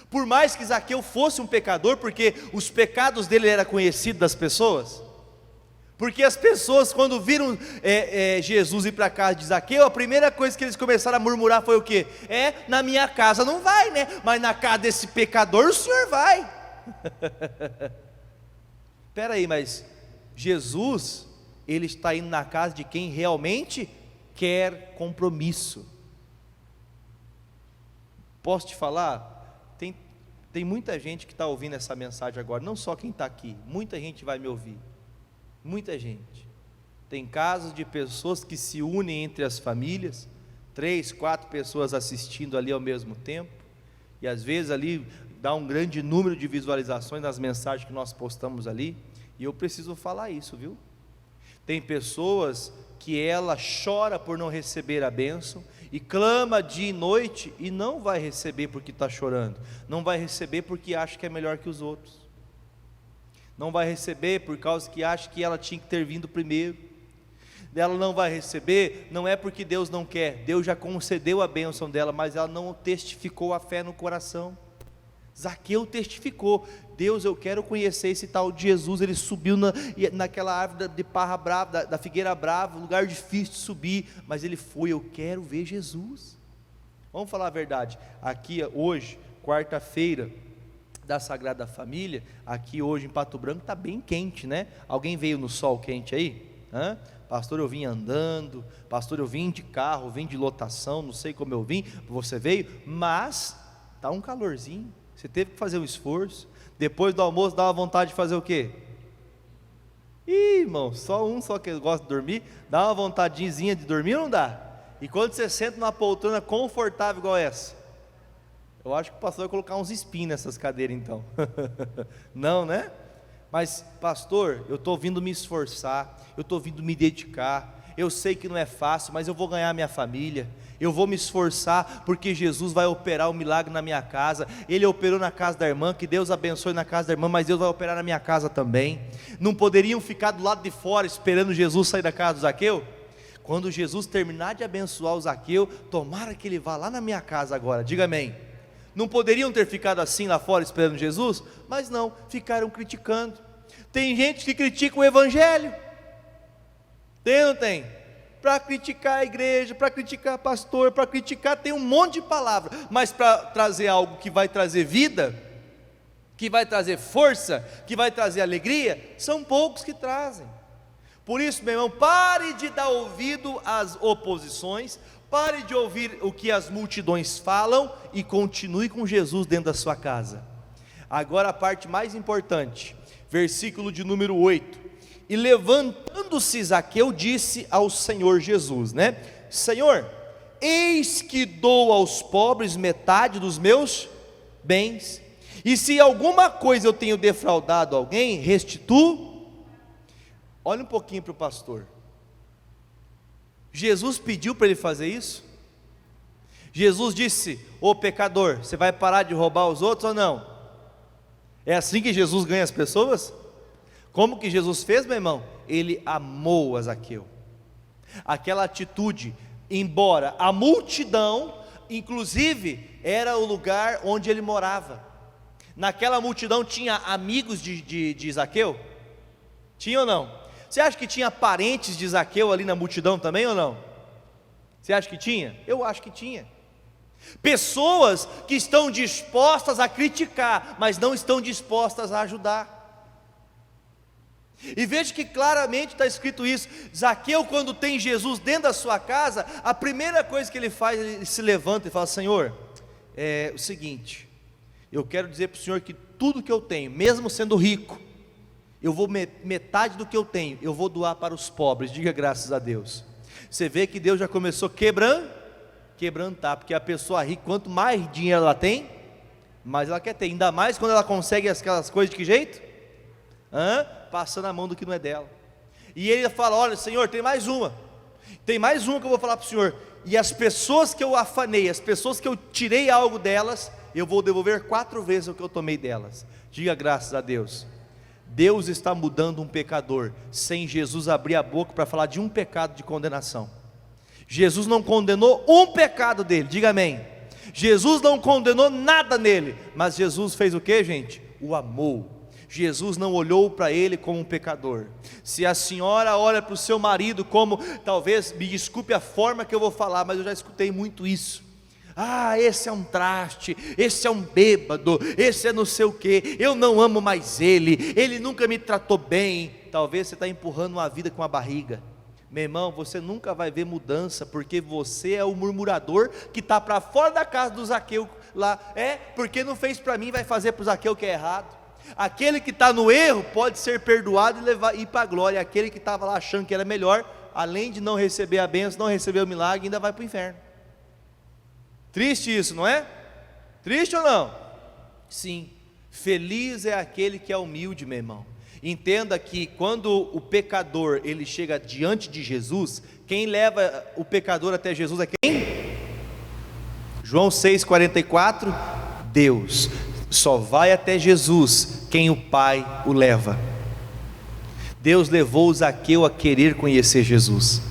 Por mais que Zaqueu fosse um pecador, porque os pecados dele eram conhecidos das pessoas, porque as pessoas quando viram Jesus ir para a casa de Zaqueu, a primeira coisa que eles começaram a murmurar foi o quê? Na minha casa não vai, né? Mas na casa desse pecador o senhor vai. Espera aí, mas Jesus, Ele está indo na casa de quem realmente quer compromisso. Posso te falar? Tem muita gente que está ouvindo essa mensagem agora, não só quem está aqui, muita gente vai me ouvir, muita gente. Tem casos de pessoas que se unem entre as famílias, 3, 4 pessoas assistindo ali ao mesmo tempo, e às vezes ali dá um grande número de visualizações nas mensagens que nós postamos ali, e eu preciso falar isso, viu? Tem pessoas que ela chora por não receber a bênção, e clama dia e noite, e não vai receber porque está chorando, não vai receber porque acha que é melhor que os outros, não vai receber por causa que acha que ela tinha que ter vindo primeiro, ela não vai receber, não é porque Deus não quer, Deus já concedeu a bênção dela, mas ela não testificou a fé no coração. Zaqueu testificou: Deus, eu quero conhecer esse tal de Jesus. Ele subiu naquela árvore de parra brava, da figueira brava, lugar difícil de subir, mas ele foi: eu quero ver Jesus. Vamos falar a verdade, aqui hoje, quarta-feira da Sagrada Família, aqui hoje em Pato Branco está bem quente, né? Alguém veio no sol quente aí? Pastor, eu vim andando, pastor, eu vim de carro, vim de lotação, não sei como eu vim, você veio, mas está um calorzinho. Você teve que fazer um esforço. Depois do almoço dá uma vontade de fazer o quê? Irmão, só que gosta de dormir, dá uma vontadezinha de dormir ou não dá? E quando você senta numa poltrona confortável igual essa, eu acho que o pastor vai colocar uns espinhos nessas cadeiras então. Não, né? Mas pastor, eu estou vindo me esforçar, eu estou vindo me dedicar, eu sei que não é fácil, mas eu vou ganhar minha família, eu vou me esforçar, porque Jesus vai operar um milagre na minha casa. Ele operou na casa da irmã, que Deus abençoe na casa da irmã, mas Deus vai operar na minha casa também. Não poderiam ficar do lado de fora esperando Jesus sair da casa do Zaqueu? Quando Jesus terminar de abençoar o Zaqueu, tomara que ele vá lá na minha casa agora, diga amém. Não poderiam ter ficado assim lá fora esperando Jesus? Mas não, ficaram criticando. Tem gente que critica o evangelho, tem ou não tem? Para criticar a igreja, para criticar pastor, para criticar, tem um monte de palavra, mas para trazer algo que vai trazer vida, que vai trazer força, que vai trazer alegria, são poucos que trazem. Por isso, meu irmão, pare de dar ouvido às oposições, pare de ouvir o que as multidões falam e continue com Jesus dentro da sua casa. Agora a parte mais importante, versículo de número 8. E levantando-se Zaqueu, disse ao Senhor Jesus, né? Senhor, eis que dou aos pobres metade dos meus bens, e se alguma coisa eu tenho defraudado alguém, restituo. Olha um pouquinho para o pastor. Jesus pediu para ele fazer isso? Jesus disse: ô pecador, você vai parar de roubar os outros ou não? É assim que Jesus ganha as pessoas? Como que Jesus fez, meu irmão? Ele amou a Zaqueu. Aquela atitude, embora a multidão, inclusive, era o lugar onde ele morava. Naquela multidão tinha amigos de Zaqueu? Tinha ou não? Você acha que tinha parentes de Zaqueu ali na multidão também ou não? Você acha que tinha? Eu acho que tinha. Pessoas que estão dispostas a criticar, mas não estão dispostas a ajudar. E veja que claramente está escrito isso. Zaqueu, quando tem Jesus dentro da sua casa, a primeira coisa que ele faz, ele se levanta e fala: Senhor, é o seguinte, eu quero dizer para o Senhor que tudo que eu tenho, mesmo sendo rico, eu vou, metade do que eu tenho, eu vou doar para os pobres. Diga graças a Deus. Você vê que Deus já começou quebrantar, porque a pessoa rica, quanto mais dinheiro ela tem, mais ela quer ter, ainda mais quando ela consegue aquelas coisas de que jeito? Passando a mão do que não é dela. E ele fala: olha, Senhor, tem mais uma que eu vou falar para o Senhor, e as pessoas que eu afanei, as pessoas que eu tirei algo delas, eu vou devolver 4 vezes o que eu tomei delas. Diga graças a Deus. Deus está mudando um pecador, sem Jesus abrir a boca para falar de um pecado de condenação. Jesus não condenou um pecado dele, diga amém. Jesus não condenou nada nele, mas Jesus fez o que, gente? O amou. Jesus não olhou para ele como um pecador. Se a senhora olha para o seu marido como, talvez, me desculpe a forma que eu vou falar, mas eu já escutei muito isso: esse é um traste, esse é um bêbado, esse é não sei o que, eu não amo mais ele nunca me tratou bem. Talvez você está empurrando uma vida com a barriga. Meu irmão, você nunca vai ver mudança, porque você é o murmurador que está para fora da casa do Zaqueu lá. Porque não fez para mim, vai fazer para o Zaqueu que é errado. Aquele que está no erro pode ser perdoado e ir para a glória. Aquele que estava lá achando que era melhor, além de não receber a bênção, não receber o milagre, ainda vai para o inferno. Triste isso, não é? Triste ou não? Sim. Feliz é aquele que é humilde, meu irmão. Entenda que quando o pecador ele chega diante de Jesus, quem leva o pecador até Jesus é quem? João 6,44, Deus. Só vai até Jesus quem o Pai o leva. Deus levou Zaqueu a querer conhecer Jesus.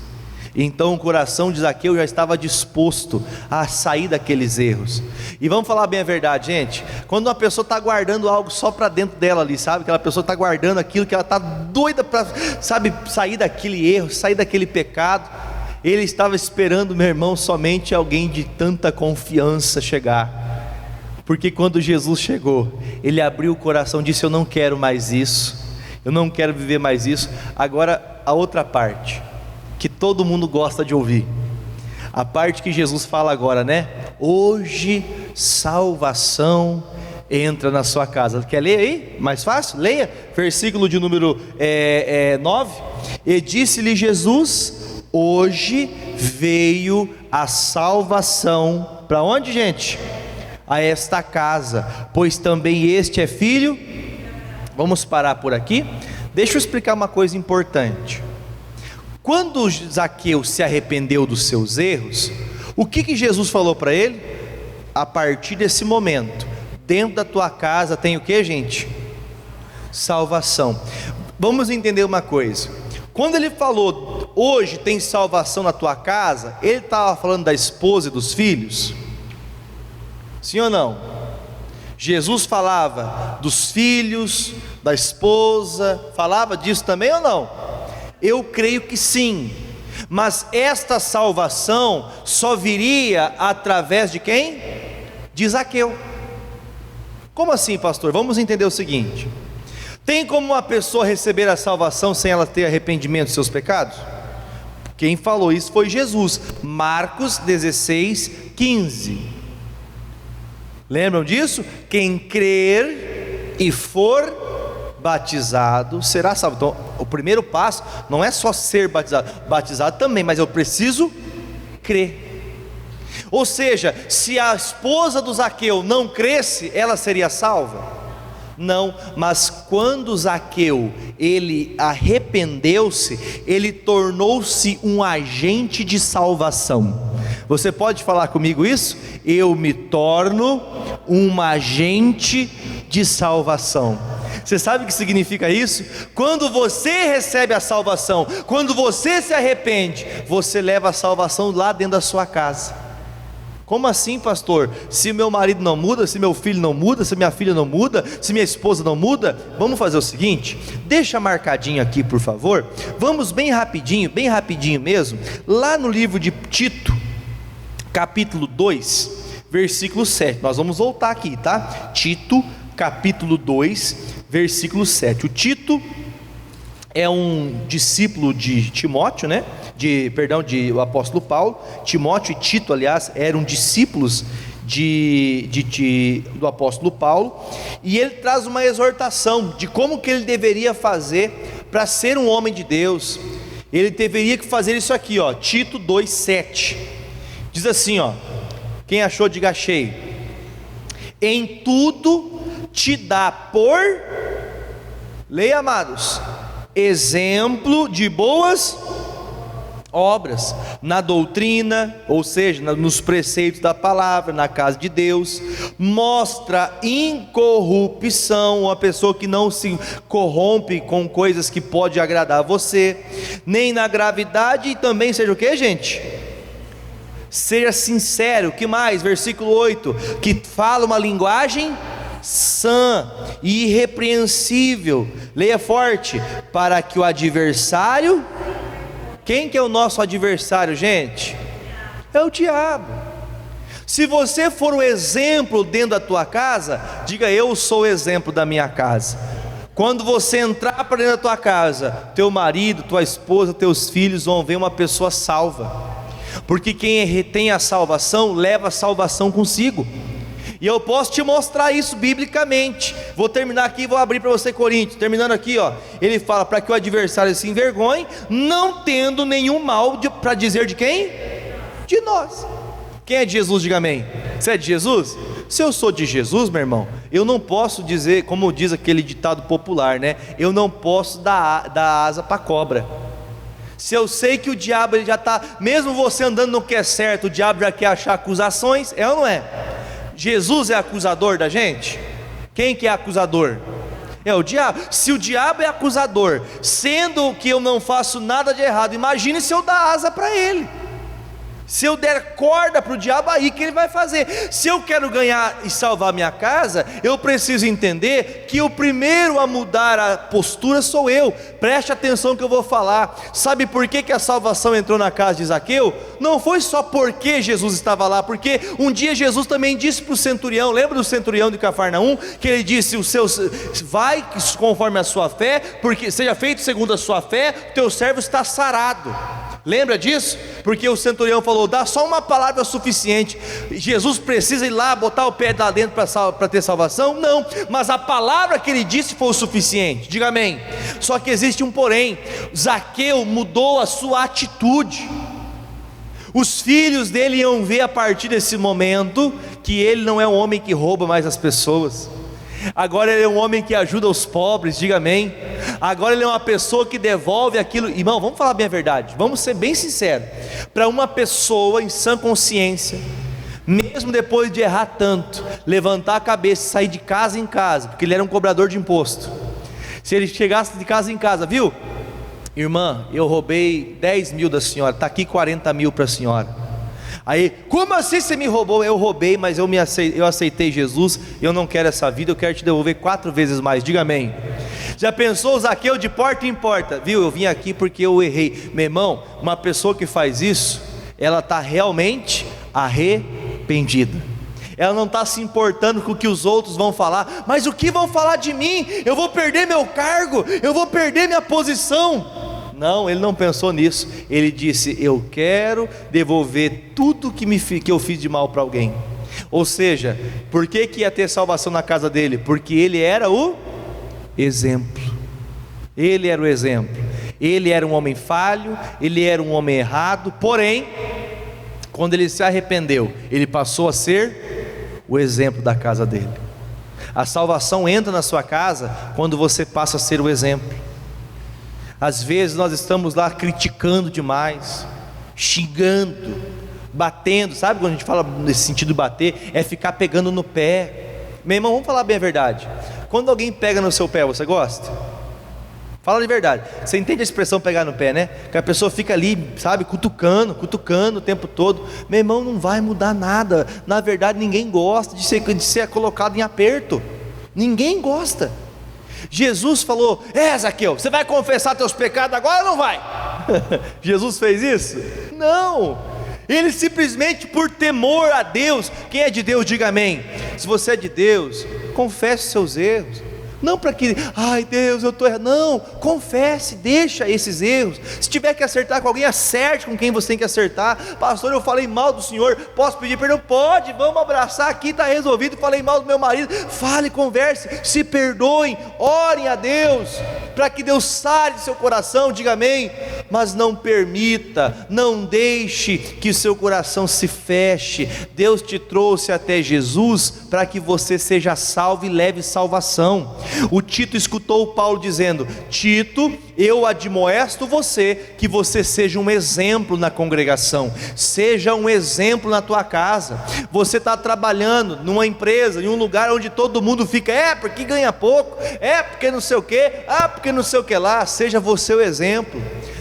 Então o coração de Zaqueu já estava disposto a sair daqueles erros. E vamos falar bem a verdade, gente. Quando uma pessoa está guardando algo só para dentro dela ali, sabe? Aquela pessoa está guardando aquilo que ela está doida para, sabe, sair daquele erro, sair daquele pecado. Ele estava esperando, meu irmão, somente alguém de tanta confiança chegar. Porque quando Jesus chegou, ele abriu o coração, disse: eu não quero mais isso, eu não quero viver mais isso. Agora a outra parte, que todo mundo gosta de ouvir, a parte que Jesus fala agora, né? Hoje salvação entra na sua casa. Quer ler aí? Mais fácil? Leia, versículo de número 9. E disse-lhe Jesus: hoje veio a salvação, para onde, gente? A esta casa, pois também este é filho. Vamos parar por aqui. Deixa eu explicar uma coisa importante. Quando Zaqueu se arrependeu dos seus erros, o que Jesus falou para ele? A partir desse momento, dentro da tua casa tem o que, gente? Salvação. Vamos entender uma coisa. Quando ele falou: hoje tem salvação na tua casa, ele estava falando da esposa e dos filhos? Sim ou não? Jesus falava dos filhos, da esposa, falava disso também ou não? Eu creio que sim, mas esta salvação só viria através de quem? De Zaqueu. Como assim, pastor? Vamos entender o seguinte: tem como uma pessoa receber a salvação sem ela ter arrependimento dos seus pecados? Quem falou isso foi Jesus. Marcos 16:15. Lembram disso? Quem crer e for batizado será salvo. Então o primeiro passo não é só ser batizado também, mas eu preciso crer. Ou seja, se a esposa do Zaqueu não cresce, ela seria salva? Não, mas quando Zaqueu ele arrependeu-se, ele tornou-se um agente de salvação. Você pode falar comigo isso? Eu me torno um agente de salvação. Você sabe o que significa isso? Quando você recebe a salvação, quando você se arrepende, você leva a salvação lá dentro da sua casa. Como assim, pastor? Se meu marido não muda, se meu filho não muda, se minha filha não muda, se minha esposa não muda, vamos fazer o seguinte, deixa marcadinho aqui por favor, vamos bem rapidinho mesmo, lá no livro de Tito, capítulo 2, versículo 7, nós vamos voltar aqui, tá? Tito, capítulo 2, versículo 7, o Tito, é um discípulo de Timóteo, né? De o apóstolo Paulo. Timóteo e Tito, aliás, eram discípulos do apóstolo Paulo, e ele traz uma exortação de como que ele deveria fazer para ser um homem de Deus. Ele deveria fazer isso aqui, ó, Tito 2,7, diz assim, ó, quem achou diga achei: em tudo te dá por, leia amados, exemplo de boas obras, na doutrina, ou seja, nos preceitos da palavra, na casa de Deus, mostra incorrupção, uma pessoa que não se corrompe com coisas que pode agradar a você, nem na gravidade, e também seja o que, gente? Seja sincero. Que mais? Versículo 8, que fala uma linguagem sã e irrepreensível, leia forte, para que o adversário, quem que é o nosso adversário, gente? É o diabo. Se você for um exemplo dentro da tua casa, diga: eu sou o exemplo da minha casa. Quando você entrar para dentro da tua casa, teu marido, tua esposa, teus filhos vão ver uma pessoa salva, porque quem tem a salvação, leva a salvação consigo. E eu posso te mostrar isso biblicamente. Vou terminar aqui e vou abrir para você Coríntios. Terminando aqui, ó, ele fala para que o adversário se envergonhe, não tendo nenhum mal para dizer de quem? De nós. Quem é de Jesus, diga amém. Você é de Jesus? Se eu sou de Jesus, meu irmão, eu não posso dizer, como diz aquele ditado popular, né? Eu não posso dar asa para cobra. Se eu sei que o diabo ele já está, mesmo você andando no que é certo, o diabo já quer achar acusações, é ou não é? Jesus é acusador da gente? Quem que é acusador? É o diabo. Se o diabo é acusador, sendo que eu não faço nada de errado, imagine se eu dar asa para ele. Se eu der corda para o diabo, aí que ele vai fazer. Se eu quero ganhar e salvar minha casa, eu preciso entender que o primeiro a mudar a postura sou eu. Preste atenção que eu vou falar. Sabe por que a salvação entrou na casa de Zaqueu? Não foi só porque Jesus estava lá, porque um dia Jesus também disse para o centurião, lembra do centurião de Cafarnaum? Que ele disse: vai conforme a sua fé, porque seja feito segundo a sua fé, teu servo está sarado. Lembra disso? Porque o centurião falou: dá só uma palavra suficiente. Jesus precisa ir lá, botar o pé lá dentro para ter salvação? Não, mas a palavra que ele disse foi o suficiente, diga amém. Só que existe um porém. Zaqueu mudou a sua atitude. Os filhos dele iam ver a partir desse momento que ele não é um homem que rouba mais as pessoas. Agora ele é um homem que ajuda os pobres, diga amém. Agora ele é uma pessoa que devolve aquilo. Irmão, vamos falar bem a verdade, vamos ser bem sinceros. Para uma pessoa em sã consciência, mesmo depois de errar tanto, levantar a cabeça e sair de casa em casa, porque ele era um cobrador de imposto. Se ele chegasse de casa em casa, viu? Irmã, eu roubei 10 mil da senhora, está aqui 40 mil para a senhora. Aí, como assim você me roubou? Eu roubei, mas eu aceitei Jesus, eu não quero essa vida, eu quero te devolver 4 vezes mais, diga amém. Já pensou Zaqueu de porta em porta? Viu, eu vim aqui porque eu errei. Meu irmão, uma pessoa que faz isso, ela está realmente arrependida. Ela não está se importando com o que os outros vão falar. Mas o que vão falar de mim? Eu vou perder meu cargo, eu vou perder minha posição. Não, ele não pensou nisso. Ele disse: eu quero devolver tudo que eu fiz de mal para alguém. Ou seja, por que ia ter salvação na casa dele? Porque ele era o exemplo. Ele era o exemplo. Ele era um homem falho, ele era um homem errado. Porém, quando ele se arrependeu, ele passou a ser o exemplo da casa dele. A salvação entra na sua casa quando você passa a ser o exemplo. Às vezes nós estamos lá criticando demais, xingando, batendo. Sabe quando a gente fala nesse sentido de bater? É ficar pegando no pé. Meu irmão, vamos falar bem a verdade. Quando alguém pega no seu pé, você gosta? Fala de verdade. Você entende a expressão pegar no pé, né? Que a pessoa fica ali, sabe, cutucando o tempo todo. Meu irmão, não vai mudar nada. Na verdade, ninguém gosta de ser colocado em aperto. Ninguém gosta. Jesus falou: Zaqueu, você vai confessar teus pecados agora ou não vai? Jesus fez isso? Não. Ele simplesmente, por temor a Deus. Quem é de Deus, diga amém. Se você é de Deus, confesse seus erros, Não para que, ai Deus, eu estou errado. Não, confesse, deixa esses erros. Se tiver que acertar com alguém, acerte com quem você tem que acertar. Pastor, eu falei mal do senhor, posso pedir perdão? Pode, vamos abraçar aqui, está resolvido. Falei mal do meu marido, fale, converse, se perdoem, orem a Deus, para que Deus sare de seu coração, diga amém. Mas não permita, não deixe que o seu coração se feche. Deus te trouxe até Jesus para que você seja salvo e leve salvação. O Tito escutou Paulo dizendo: Tito, eu admoesto você, que você seja um exemplo na congregação, seja um exemplo na tua casa. Você está trabalhando numa empresa, em um lugar onde todo mundo fica, porque ganha pouco, porque não sei o que, porque não sei o que lá. Seja você o exemplo.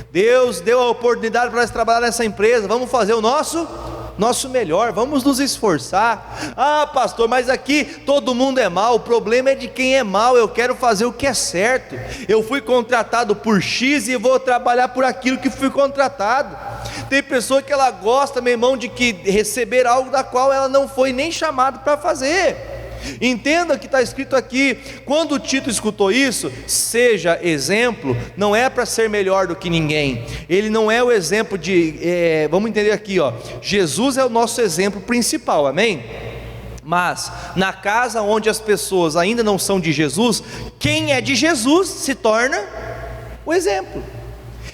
Deus deu a oportunidade para nós trabalhar nessa empresa, vamos fazer o nosso melhor, vamos nos esforçar. Pastor, mas aqui todo mundo é mau. O problema é de quem é mau. Eu quero fazer o que é certo. Eu fui contratado por X e vou trabalhar por aquilo que fui contratado. Tem pessoa que ela gosta, meu irmão, de que receber algo da qual ela não foi nem chamado para fazer. Entenda que está escrito aqui. Quando o Tito escutou isso, seja exemplo, não é para ser melhor do que ninguém. Ele não é o exemplo de, vamos entender aqui, Jesus é o nosso exemplo principal, amém? Mas na casa onde as pessoas ainda não são de Jesus, quem é de Jesus se torna o exemplo.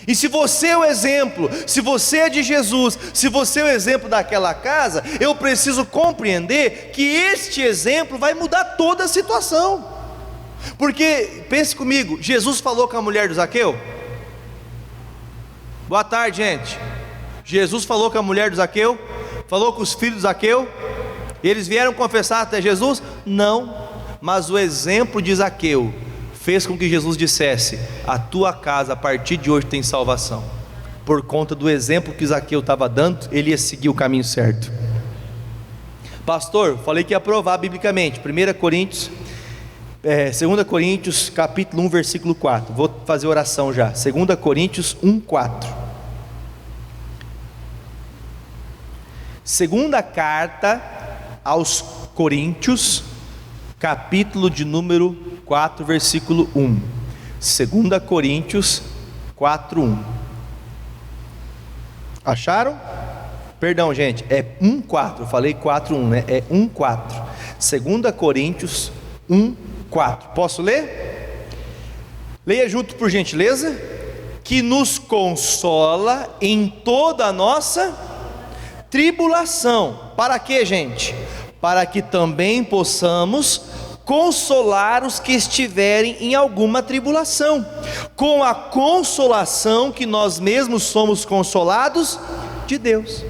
E se você é o exemplo, se você é de Jesus, se você é o exemplo daquela casa, eu preciso compreender que este exemplo vai mudar toda a situação. Porque, pense comigo, Jesus falou com a mulher do Zaqueu? Boa tarde, gente. Jesus falou com a mulher do Zaqueu? Falou com os filhos do Zaqueu? Eles vieram confessar até Jesus? Não, mas o exemplo de Zaqueu fez com que Jesus dissesse: a tua casa a partir de hoje tem salvação. Por conta do exemplo que Zaqueu estava dando, ele ia seguir o caminho certo. Pastor, falei que ia provar biblicamente. 2 Coríntios capítulo 1 versículo 4. Vou fazer oração já. 2 Coríntios 1, 4. Segunda carta aos Coríntios, capítulo de número 4, versículo 1. 2 Coríntios 4, 1. Acharam? Perdão, gente, é 1, 4. Eu falei 4, 1, né? É 1, 4. 2 Coríntios 1, 4. Posso ler? Leia junto, por gentileza. Que nos consola em toda a nossa tribulação. Para quê, gente? Para que também possamos consolar os que estiverem em alguma tribulação, com a consolação que nós mesmos somos consolados de Deus.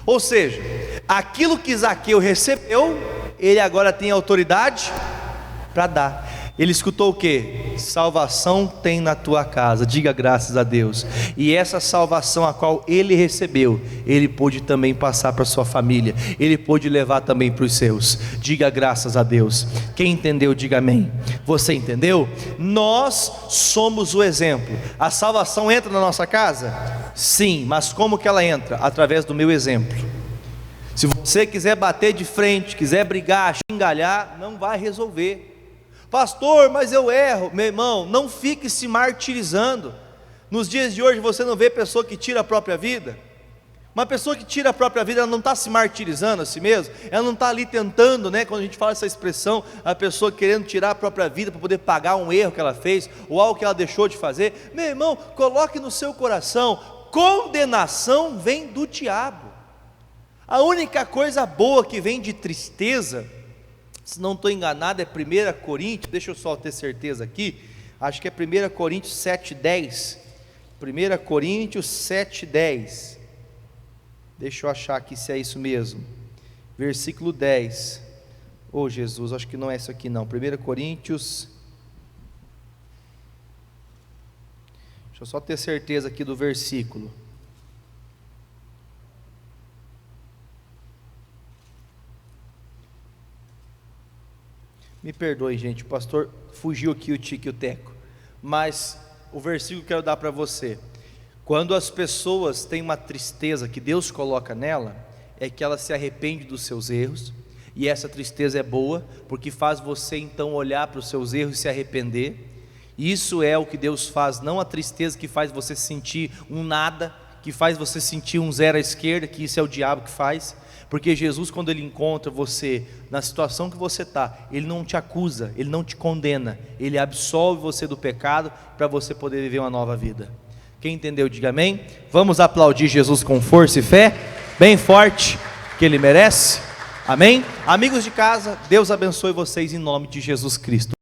Ou seja, aquilo que Zaqueu recebeu, ele agora tem autoridade para dar. Ele escutou o que? Salvação tem na tua casa, diga graças a Deus. E essa salvação a qual ele recebeu, ele pôde também passar para sua família, ele pôde levar também para os seus, diga graças a Deus. Quem entendeu, diga amém. Você entendeu? Nós somos o exemplo. A salvação entra na nossa casa? Sim, mas como que ela entra? Através do meu exemplo. Se você quiser bater de frente, quiser brigar, xingalhar, não vai resolver. Pastor, mas eu erro. Meu irmão, não fique se martirizando. Nos dias de hoje você não vê pessoa que tira a própria vida? Uma pessoa que tira a própria vida, ela não está se martirizando a si mesma, ela não está ali tentando, quando a gente fala essa expressão, a pessoa querendo tirar a própria vida para poder pagar um erro que ela fez, ou algo que ela deixou de fazer. Meu irmão, coloque no seu coração, condenação vem do diabo. A única coisa boa que vem de tristeza, se não estou enganado, é 1 Coríntios, deixa eu só ter certeza aqui, acho que é 1 Coríntios 7,10, 1 Coríntios 7,10, deixa eu achar aqui se é isso mesmo, versículo 10, Jesus, acho que não é isso aqui não, 1 Coríntios, deixa eu só ter certeza aqui do versículo, me perdoe, gente, o pastor fugiu aqui o tique e o teco, mas o versículo que eu quero dar para você, quando as pessoas têm uma tristeza que Deus coloca nela, é que ela se arrepende dos seus erros, E essa tristeza é boa, porque faz você então olhar para os seus erros e se arrepender. Isso é o que Deus faz, não a tristeza que faz você sentir um nada, que faz você sentir um zero à esquerda, que isso é o diabo que faz. Porque Jesus, quando Ele encontra você na situação que você está, Ele não te acusa, Ele não te condena, Ele absolve você do pecado para você poder viver uma nova vida. Quem entendeu, diga amém. Vamos aplaudir Jesus com força e fé, bem forte, que Ele merece. Amém? Amigos de casa, Deus abençoe vocês em nome de Jesus Cristo.